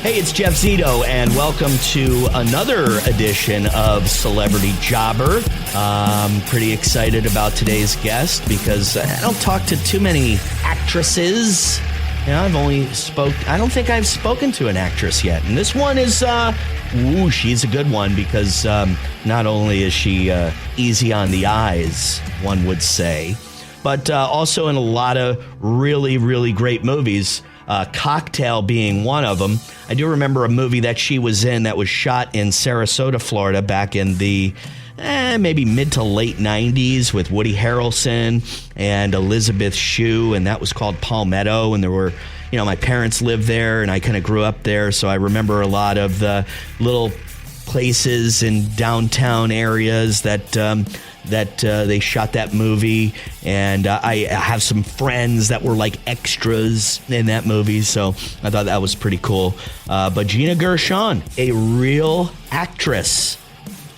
Hey, it's Jeff Zito, and welcome to another edition of Celebrity Jobber. I'm pretty excited about today's guest because I don't talk to too many actresses. You know, I don't think I've spoken to an actress yet. And this one is, she's a good one because not only is she easy on the eyes, one would say, but also in a lot of really, really great movies. Cocktail being one of them. I do remember a movie that she was in that was shot in Sarasota, Florida back in the maybe mid to late 90s with Woody Harrelson and Elizabeth Shue, and that was called Palmetto, and there were, my parents lived there and I kind of grew up there, so I remember a lot of the little places in downtown areas that they shot that movie, and I have some friends that were like extras in that movie, so I thought that was pretty cool. But Gina Gershon, a real actress.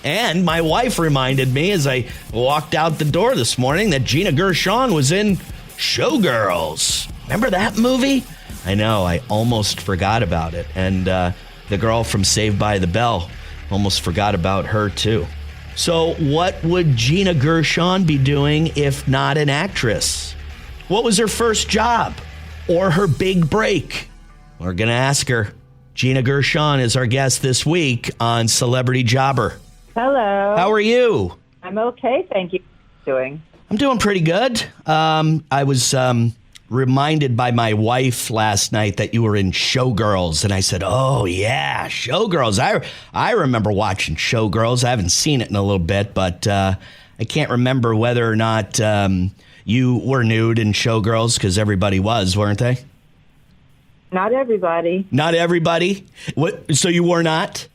And my wife reminded me as I walked out the door this morning that Gina Gershon was in Showgirls. Remember that movie? I know, I almost forgot about it. And the girl from Saved by the Bell, almost forgot about her too. So what would Gina Gershon be doing if not an actress? What was her first job or her big break? We're going to ask her. Gina Gershon is our guest this week on Celebrity Jobber. Hello. How are you? I'm okay, thank you. I'm doing pretty good. I was reminded by my wife last night that you were in Showgirls, and I said, oh yeah, Showgirls. I remember watching Showgirls. I haven't seen it in a little bit, but I can't remember whether or not you were nude in Showgirls, because everybody was, weren't they? Not everybody. Not everybody? What? So you were not?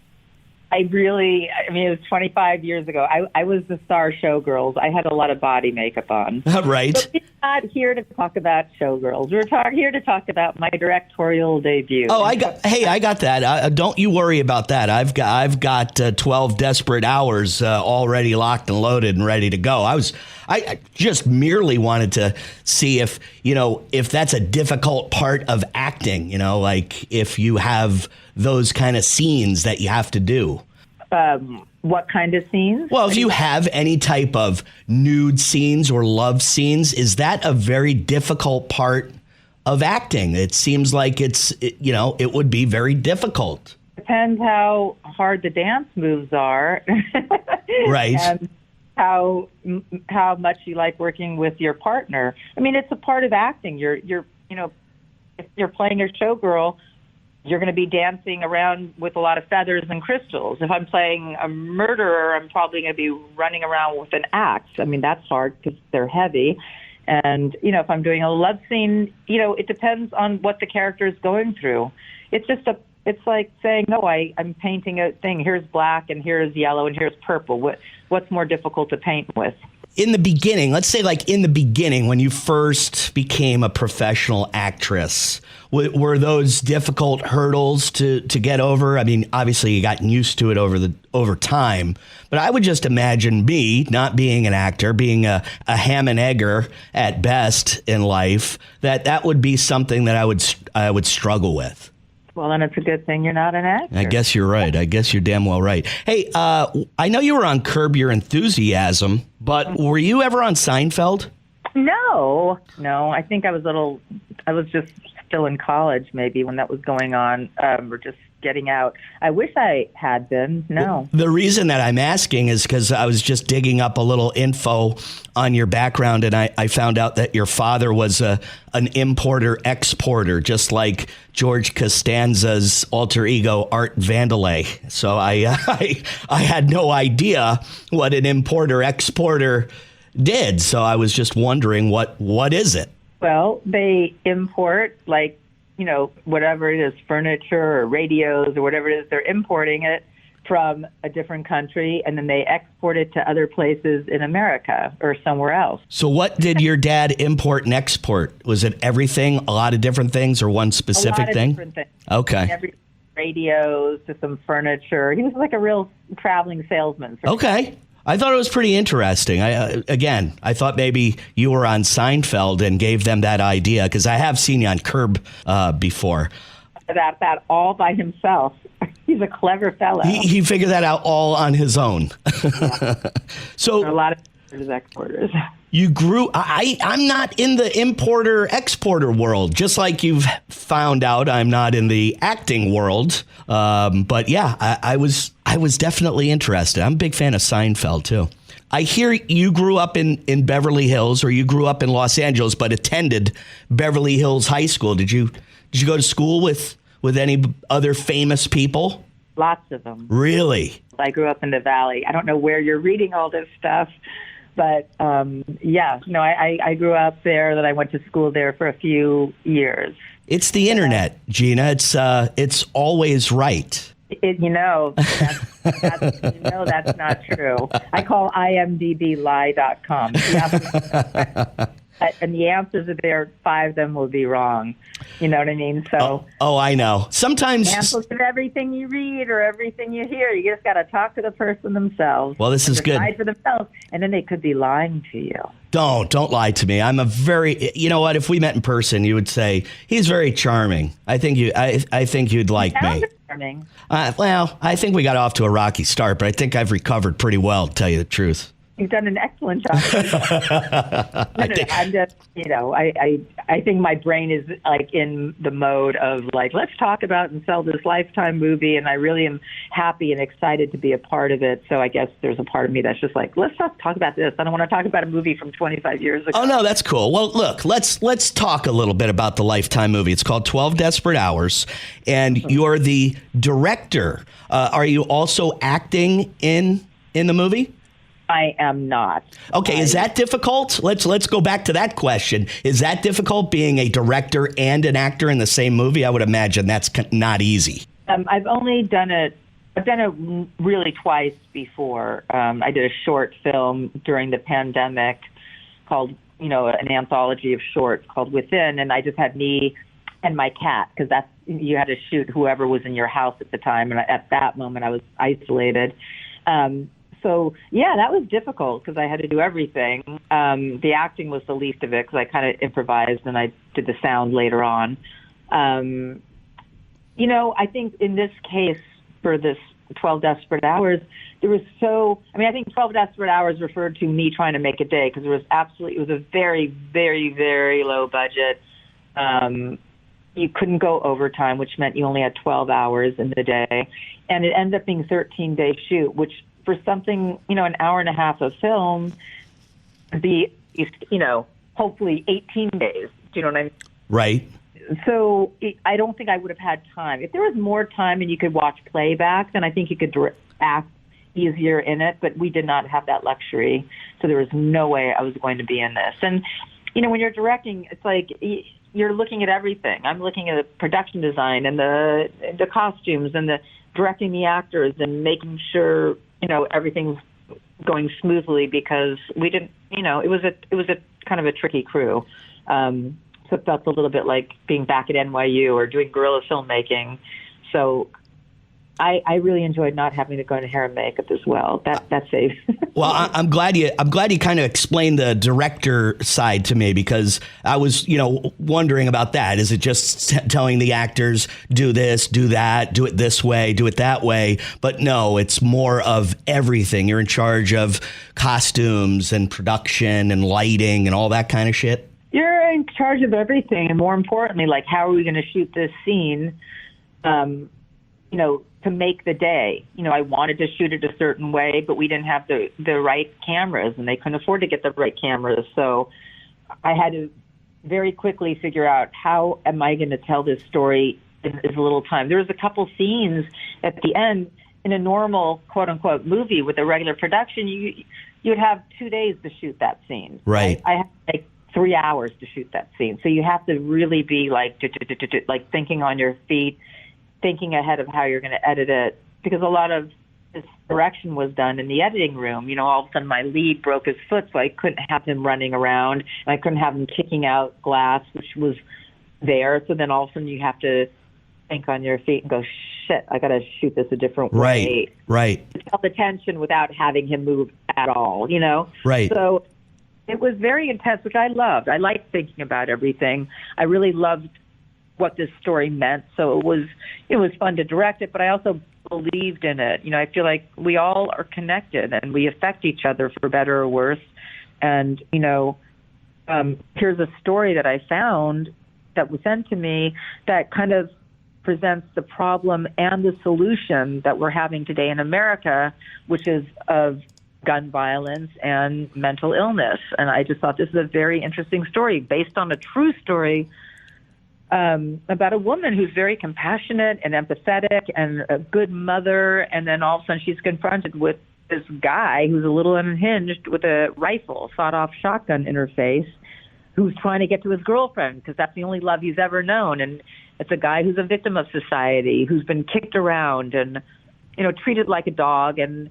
It was 25 years ago. I was the star Showgirls. I had a lot of body makeup on. Right. But we're not here to talk about Showgirls. We're here to talk about my directorial debut. Oh, I got that. Don't you worry about that. I've got 12 desperate hours already locked and loaded and ready to go. I just merely wanted to see if that's a difficult part of acting, like if you have those kind of scenes that you have to do. What kind of scenes? Well, if you have any type of nude scenes or love scenes, is that a very difficult part of acting? It seems like it would be very difficult. Depends how hard the dance moves are. Right. And how much you like working with your partner. I mean, it's a part of acting. If you're playing a showgirl, you're going to be dancing around with a lot of feathers and crystals. If I'm playing a murderer, I'm probably going to be running around with an axe. I mean, that's hard because they're heavy. And, if I'm doing a love scene, it depends on what the character is going through. It's like saying, no, I'm painting a thing. Here's black and here's yellow and here's purple. What's more difficult to paint with? In the beginning, let's say like in the beginning, when you first became a professional actress, were those difficult hurdles to get over? I mean, obviously you got used to it over time, but I would just imagine me not being an actor, being a ham and egger at best in life, that would be something that I would struggle with. Well, then it's a good thing you're not an actor. I guess you're right. I guess you're damn well right. Hey, I know you were on Curb Your Enthusiasm, but were you ever on Seinfeld? No. I think I was just still in college maybe when that was going on, or just getting out. I wish I had been. No. The reason that I'm asking is because I was just digging up a little info on your background, and I found out that your father was an importer-exporter, just like George Costanza's alter ego, Art Vandelay. So I had no idea what an importer-exporter did. So I was just wondering, what is it? Well, they import, whatever it is, furniture or radios or whatever it is, they're importing it from a different country, and then they export it to other places in America or somewhere else. So what did your dad import and export? Was it everything, a lot of different things, or one specific thing? Different things. Okay. Radios to some furniture. He was like a real traveling salesman. Okay. I thought it was pretty interesting. I thought maybe you were on Seinfeld and gave them that idea, because I have seen you on Curb before. that all by himself. He's a clever fellow. He figured that out all on his own. Yeah. So a lot of exporters. you grew. I'm not in the importer-exporter world, just like you've found out I'm not in the acting world. But yeah, I was definitely interested. I'm a big fan of Seinfeld, too. I hear you grew up in Beverly Hills, or you grew up in Los Angeles, but attended Beverly Hills High School. Did you go to school with any other famous people? Lots of them. Really? I grew up in the Valley. I don't know where you're reading all this stuff, but I grew up there. That I went to school there for a few years. It's the internet, Gina. It's always right. That's not true. I call imdblie.com. And the answers are there. 5 of them will be wrong. You know what I mean? So. Oh, I know. Sometimes. Cancel everything you read or everything you hear. You just got to talk to the person themselves. Well, this is good. Decide for themselves, and then they could be lying to you. Don't lie to me. I'm a very. You know what? If we met in person, you would say he's very charming. I think you'd like me. Charming. Well, I think we got off to a rocky start, but I think I've recovered pretty well, to tell you the truth. You've done an excellent job. I'm just, I think my brain is like in the mode of like, let's talk about and sell this Lifetime movie. And I really am happy and excited to be a part of it. So I guess there's a part of me that's just like, let's not talk about this. I don't want to talk about a movie from 25 years ago. Oh, no, that's cool. Well, look, let's talk a little bit about the Lifetime movie. It's called 12 Desperate Hours, and you're the director. Are you also acting in the movie? I am not. Okay, is that difficult? Let's go back to that question. Is that difficult, being a director and an actor in the same movie? I would imagine that's not easy. I've only done it. I've done it really twice before. I did a short film during the pandemic called, an anthology of shorts called Within, and I just had me and my cat, because you had to shoot whoever was in your house at the time, and at that moment I was isolated. So, yeah, that was difficult because I had to do everything. The acting was the least of it because I kind of improvised and I did the sound later on. I think in this case for this 12 Desperate Hours, I think 12 Desperate Hours referred to me trying to make a day because it was a very, very, very low budget. You couldn't go overtime, which meant you only had 12 hours in the day. And it ended up being a 13-day shoot, which for something, an hour and a half of film, be, hopefully 18 days. Do you know what I mean? Right. So I don't think I would have had time. If there was more time and you could watch playback, then I think you could act easier in it. But we did not have that luxury. So there was no way I was going to be in this. And, when you're directing, it's like you're looking at everything. I'm looking at the production design and the costumes and the directing the actors and making sure, everything's going smoothly because we didn't, it was a kind of a tricky crew. So it felt a little bit like being back at NYU or doing guerrilla filmmaking. So I really enjoyed not having to go into hair and makeup as well. That's safe. Well, I'm glad you kind of explained the director side to me, because I was, wondering about that. Is it just telling the actors, do this, do that, do it this way, do it that way? But no, it's more of everything. You're in charge of costumes and production and lighting and all that kind of shit. You're in charge of everything. And more importantly, like, how are we going to shoot this scene? To make the day. I wanted to shoot it a certain way, but we didn't have the right cameras, and they couldn't afford to get the right cameras. So I had to very quickly figure out, how am I going to tell this story in as little time? There was a couple scenes at the end in a normal, quote unquote, movie with a regular production. You would have 2 days to shoot that scene. Right. I had to take 3 hours to shoot that scene. So you have to really be like thinking on your feet, thinking ahead of how you're going to edit it, because a lot of this direction was done in the editing room. All of a sudden my lead broke his foot, so I couldn't have him running around, and I couldn't have him kicking out glass, which was there. So then all of a sudden you have to think on your feet and go, shit, I got to shoot this a different way. Right. To tell the tension without having him move at all, Right. So it was very intense, which I loved. I liked thinking about everything. I really loved what this story meant. So it was fun to direct it, but I also believed in it. I feel like we all are connected and we affect each other for better or worse. And, here's a story that I found that was sent to me that kind of presents the problem and the solution that we're having today in America, which is of gun violence and mental illness. And I just thought this is a very interesting story based on a true story about a woman who's very compassionate and empathetic and a good mother. And then all of a sudden she's confronted with this guy who's a little unhinged with a rifle, sawed-off shotgun in her face, who's trying to get to his girlfriend because that's the only love he's ever known. And it's a guy who's a victim of society, who's been kicked around and, treated like a dog. And,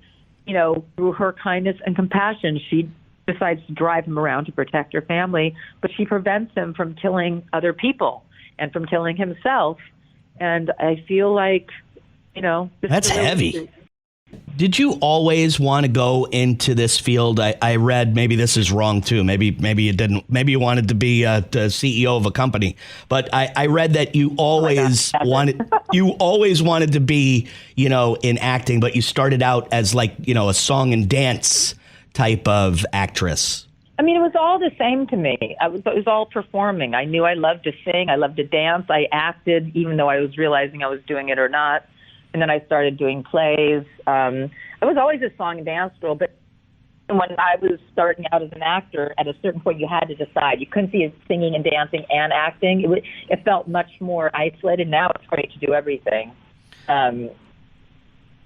through her kindness and compassion, she decides to drive him around to protect her family, but she prevents him from killing other people and from killing himself. And I feel like, that's heavy. Did you always want to go into this field? I read, maybe this is wrong too. Maybe you didn't. Maybe you wanted to be the CEO of a company. But I read that you always wanted to be, in acting. But you started out as a song and dance type of actress. I mean, it was all the same to me. It was all performing. I knew I loved to sing. I loved to dance. I acted, even though I was realizing I was doing it or not. And then I started doing plays. I was always a song and dance girl, but when I was starting out as an actor, at a certain point you had to decide. You couldn't see singing and dancing and acting. It felt much more isolated. Now it's great to do everything. But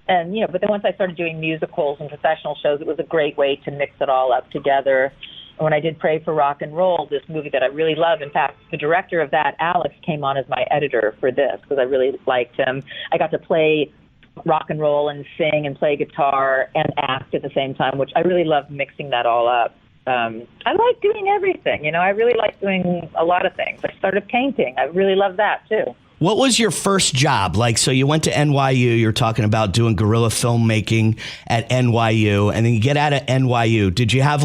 then once I started doing musicals and professional shows, it was a great way to mix it all up together. And when I did Pray for Rock and Roll, this movie that I really love, in fact, the director of that, Alex, came on as my editor for this because I really liked him. I got to play rock and roll and sing and play guitar and act at the same time, which I really love mixing that all up. I like doing everything. I really like doing a lot of things. I started painting. I really love that, too. What was your first job? So you went to NYU, you're talking about doing guerrilla filmmaking at NYU, and then you get out of NYU. Did you have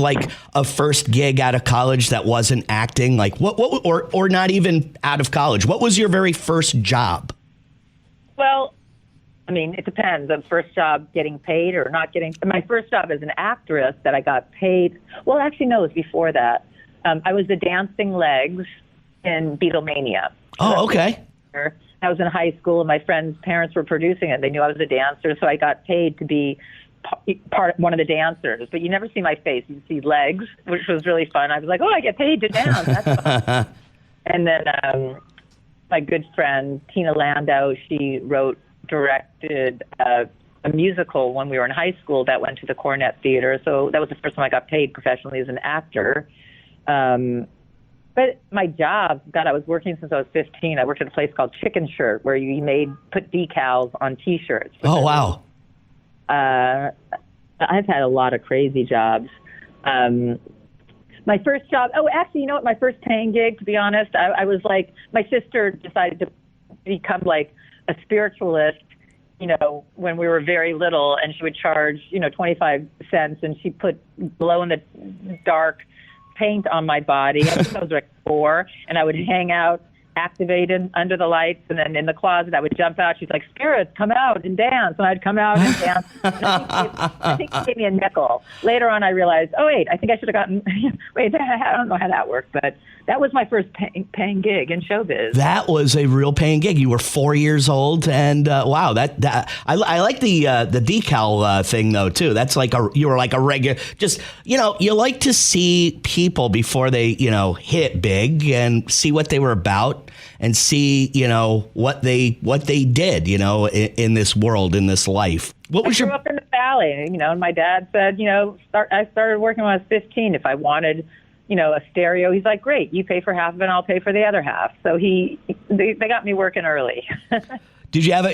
a first gig out of college that wasn't acting? Or not even out of college? What was your very first job? Well, I mean, it depends. The first job getting paid or not getting. My first job as an actress that I got paid. Well, actually, no, it was before that. I was the dancing legs in Beatlemania. Oh, okay. I was in high school, and my friends' parents were producing it. They knew I was a dancer, so I got paid to be one of the dancers. But you never see my face; you see legs, which was really fun. I was like, "Oh, I get paid to dance." That's fun. And then my good friend Tina Landau, she directed a musical when we were in high school that went to the Cornet Theater. So that was the first time I got paid professionally as an actor. But my job, God, I was working since I was 15. I worked at a place called Chicken Shirt where you put decals on T-shirts. Oh, wow. I've had a lot of crazy jobs. My first job, actually, you know what? My first paying gig, to be honest, I was my sister decided to become a spiritualist, when we were very little, and she would charge, 25 cents, and she put glow in the dark paint on my body. I think I was 4, and I would hang out activated under the lights, and then in the closet I would jump out. She's like, "Spirits, come out and dance," and I'd come out and dance. And I think she gave me a nickel. Later on I realized, I think I should have gotten I don't know how that worked, but that was my first paying gig in showbiz. That was a real paying gig. You were 4 years old, and wow, that I like the decal thing though too. That's you were a regular. Just you like to see people before they hit big and see what they were about. And see, what they did, in this world, in this life. I grew up in the valley, and my dad said, I started working when I was 15. If I wanted, a stereo, he's like, great, you pay for half of it, and I'll pay for the other half. So they got me working early. Did you have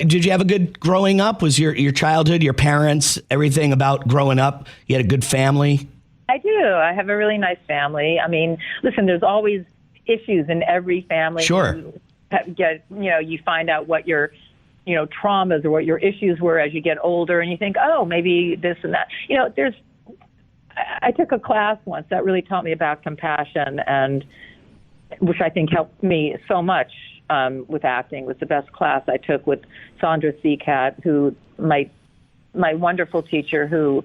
a good growing up? Was your childhood, your parents, everything about growing up? You had a good family? I do. I have a really nice family. I mean, listen, there's always issues in every family. Sure. You find out what your, traumas or what your issues were as you get older, and you think, oh, maybe this and that. I took a class once that really taught me about compassion, and which I think helped me so much with acting. It was the best class I took with Sandra Seacat, who my wonderful teacher who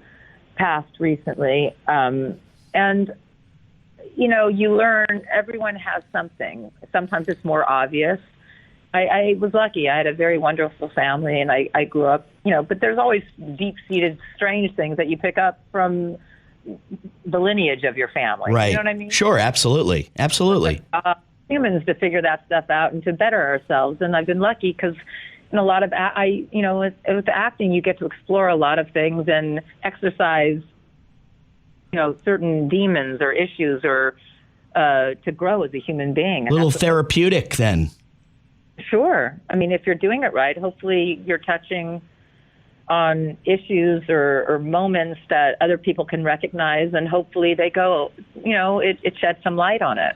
passed recently. And you learn everyone has something. Sometimes it's more obvious. I was lucky. I had a very wonderful family, and I grew up, but there's always deep-seated strange things that you pick up from the lineage of your family. Right. You know what I mean? Sure, absolutely. Absolutely. Humans to figure that stuff out and to better ourselves. And I've been lucky because in a lot of, with acting, you get to explore a lot of things and exercise, certain demons or issues or to grow as a human being. A little therapeutic then. Sure. I mean, if you're doing it right, hopefully you're touching on issues or moments that other people can recognize, and hopefully they go, it sheds some light on it.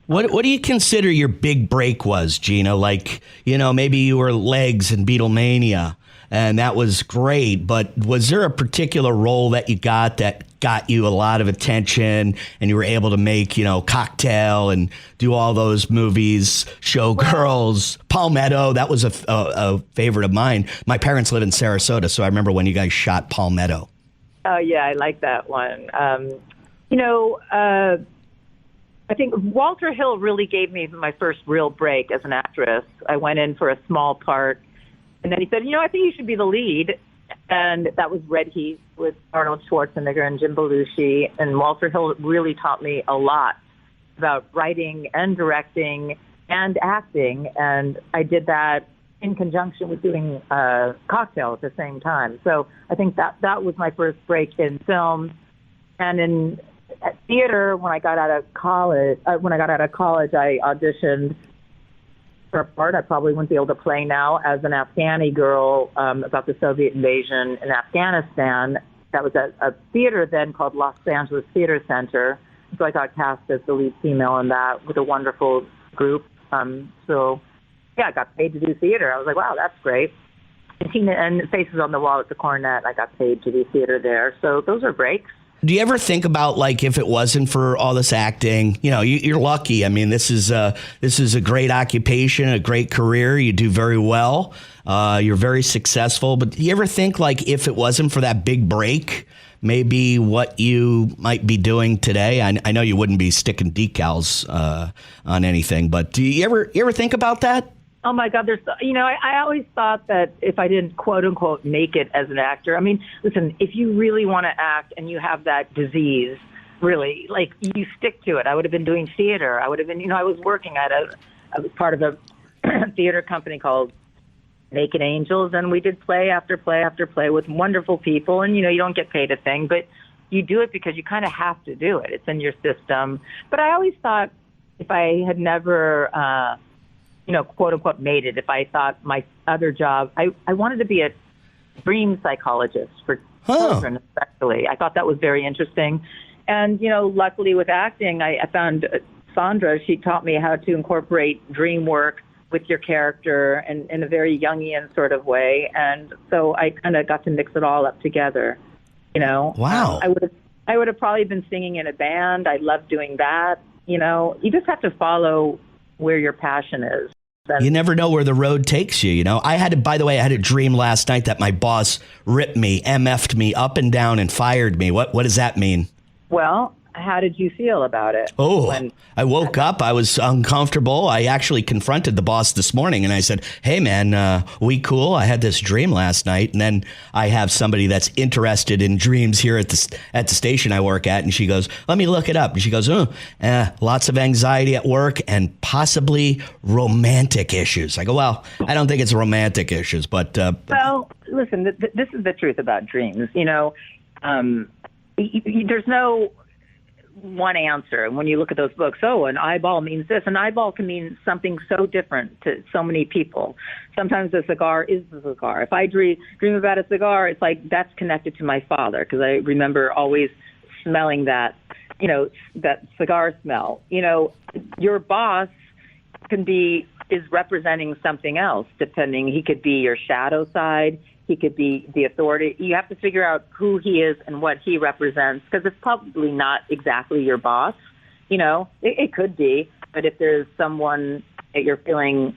What do you consider your big break was, Gina? Like, maybe you were Legs in Beatlemania, and that was great, but was there a particular role that you got that got you a lot of attention and you were able to make, Cocktail and do all those movies, Showgirls, Palmetto? That was a favorite of mine. My parents live in Sarasota, so I remember when you guys shot Palmetto. Oh, yeah, I like that one. I think Walter Hill really gave me my first real break as an actress. I went in for a small part, and then he said, I think you should be the lead. And that was Red Heat with Arnold Schwarzenegger and Jim Belushi. And Walter Hill really taught me a lot about writing and directing and acting. And I did that in conjunction with doing Cocktail at the same time. So I think that was my first break in film. And at theater, when I got out of college, I auditioned for a part I probably wouldn't be able to play now as an Afghani girl about the Soviet invasion in Afghanistan. That was at a theater then called Los Angeles Theater Center. So I got cast as the lead female in that with a wonderful group. So, I got paid to do theater. I was like, wow, that's great. And Faces on the Wall at the Cornet, I got paid to do theater there. So those are breaks. Do you ever think about, like, if it wasn't for all this acting, you're lucky. I mean, this is a great occupation, a great career. You do very well. You're very successful. But do you ever think, like, if it wasn't for that big break, maybe what you might be doing today? I know you wouldn't be sticking decals on anything, but do you ever think about that? Oh my God, I always thought that if I didn't quote unquote make it as an actor, I mean, listen, if you really want to act and you have that disease, really, like, you stick to it. I would have been doing theater. I would have been, I was working I was part of a theater company called Naked Angels, and we did play after play after play with wonderful people. And, you don't get paid a thing, but you do it because you kind of have to do it. It's in your system. But I always thought if I had never, quote unquote made it, if I thought my other job, I wanted to be a dream psychologist for children, especially. I thought that was very interesting. And, luckily with acting, I found Sandra, she taught me how to incorporate dream work with your character and in a very Jungian sort of way. And so I kind of got to mix it all up together, Wow. I would have probably been singing in a band. I love doing that. You just have to follow where your passion is. You never know where the road takes you, I had a dream last night that my boss ripped me, MF'd me up and down and fired me. What does that mean? Well, how did you feel about it? I woke up. I was uncomfortable. I actually confronted the boss this morning and I said, hey, man, we cool? I had this dream last night. And then I have somebody that's interested in dreams here at the station I work at. And she goes, let me look it up. And she goes, lots of anxiety at work and possibly romantic issues. I go, well, I don't think it's romantic issues, but. Well, listen, this is the truth about dreams. There's no one answer. And when you look at those books, an eyeball means this. An eyeball can mean something so different to so many people. Sometimes a cigar is the cigar. If I dream about a cigar, it's like that's connected to my father because I remember always smelling that, that cigar smell. Your boss is representing something else, depending. He could be your shadow side. He could be the authority. You have to figure out who he is and what he represents because it's probably not exactly your boss. It could be, but if there's someone that you're feeling,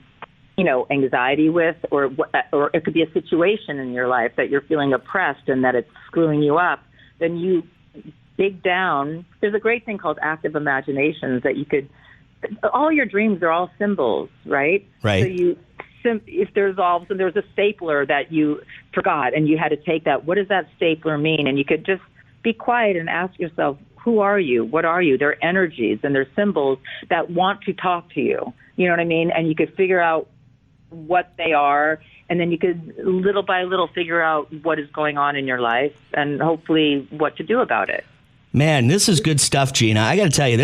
anxiety with, or it could be a situation in your life that you're feeling oppressed and that it's screwing you up, then you dig down. There's a great thing called active imaginations that you could, all your dreams are all symbols, right? Right. So if there's a stapler that you forgot and you had to take that, what does that stapler mean? And you could just be quiet and ask yourself, who are you? What are you? They're energies and they're symbols that want to talk to you. You know what I mean? And you could figure out what they are, and then you could little by little figure out what is going on in your life and hopefully what to do about it. Man, this is good stuff, Gina. I got to tell you,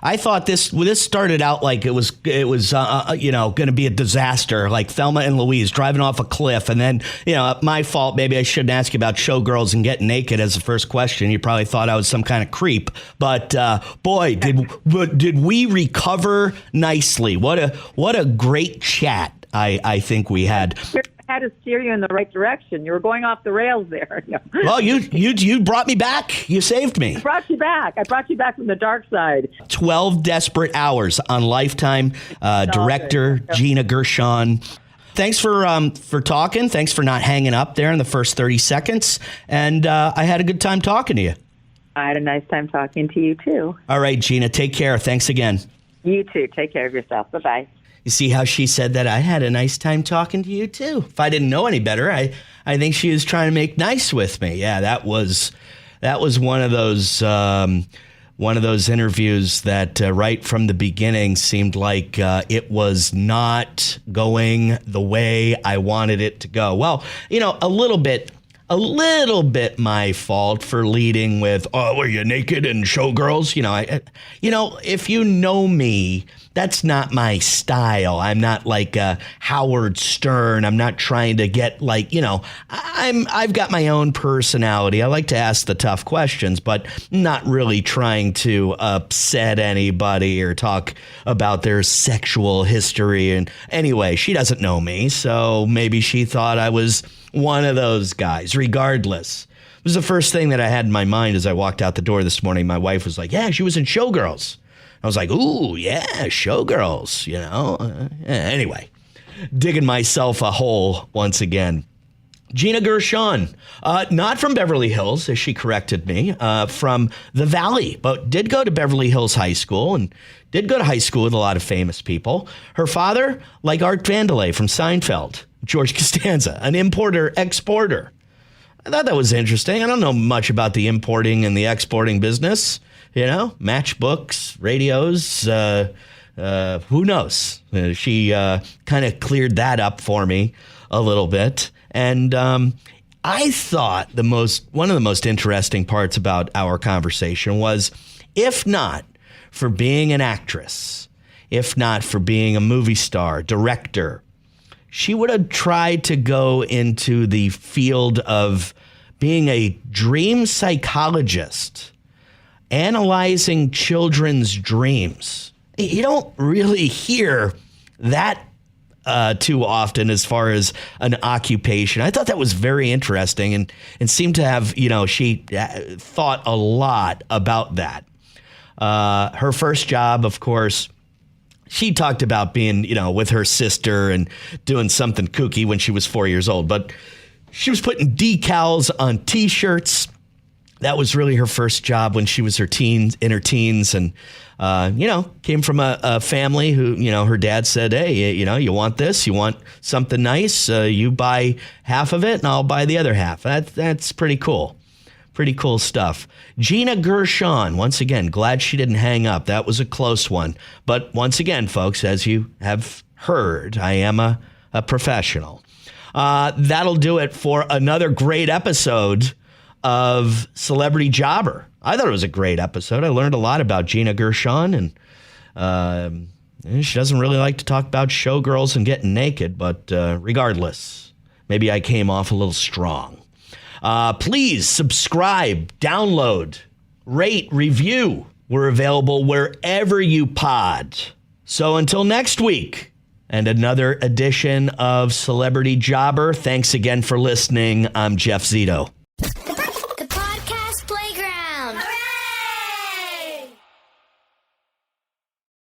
I thought this started out like it was going to be a disaster, like Thelma and Louise driving off a cliff. And then, my fault. Maybe I shouldn't ask you about showgirls and getting naked as the first question. You probably thought I was some kind of creep. But boy, did we recover nicely. What a great chat I think we had. Had to steer you in the right direction. You were going off the rails there. Well, you brought me back. You saved me. I brought you back from the dark side. 12 Desperate Hours on Lifetime. Director Gina Gershon. Thanks for talking. Thanks for not hanging up there in the first 30 seconds. And I had a good time talking to you. I had a nice time talking to you, too. All right, Gina, take care. Thanks again. You too. Take care of yourself. Bye-bye. You see how she said that? I had a nice time talking to you, too. If I didn't know any better, I think she was trying to make nice with me. Yeah, that was one of those interviews that right from the beginning seemed like it was not going the way I wanted it to go. Well, a little bit my fault for leading with, "Oh, were you naked and showgirls?" If you know me, that's not my style. I'm not like Howard Stern. I'm not trying to get I've got my own personality. I like to ask the tough questions, but not really trying to upset anybody or talk about their sexual history. And anyway, she doesn't know me, so maybe she thought I was one of those guys. Regardless, it was the first thing that I had in my mind as I walked out the door this morning. My wife was like, "Yeah, she was in Showgirls." I was like, "Ooh, yeah, Showgirls," Anyway, digging myself a hole once again. Gina Gershon, not from Beverly Hills, as she corrected me, from the Valley, but did go to Beverly Hills High School and did go to high school with a lot of famous people. Her father, like Art Vandelay from Seinfeld, George Costanza, an importer-exporter. I thought that was interesting. I don't know much about the importing and the exporting business. Matchbooks, radios, who knows? She kind of cleared that up for me a little bit. And I thought one of the most interesting parts about our conversation was, if not for being an actress, if not for being a movie star, director, she would have tried to go into the field of being a dream psychologist, analyzing children's dreams. You don't really hear that too often as far as an occupation. I thought that was very interesting and seemed to have, she thought a lot about that. Her first job, of course, she talked about being, with her sister and doing something kooky when she was 4 years old. But she was putting decals on T-shirts. That was really her first job when she was in her teens. And, came from a family who, her dad said, "Hey, you want this? You want something nice? You buy half of it and I'll buy the other half." That's pretty cool. Pretty cool stuff. Gina Gershon, once again, glad she didn't hang up. That was a close one. But once again, folks, as you have heard, I am a professional. That'll do it for another great episode of Celebrity Jobber. I thought it was a great episode. I learned a lot about Gina Gershon, and she doesn't really like to talk about showgirls and getting naked, but regardless, maybe I came off a little strong. Please subscribe, download, rate, review. We're available wherever you pod. So until next week and another edition of Celebrity Jobber, thanks again for listening. I'm Jeff Zito.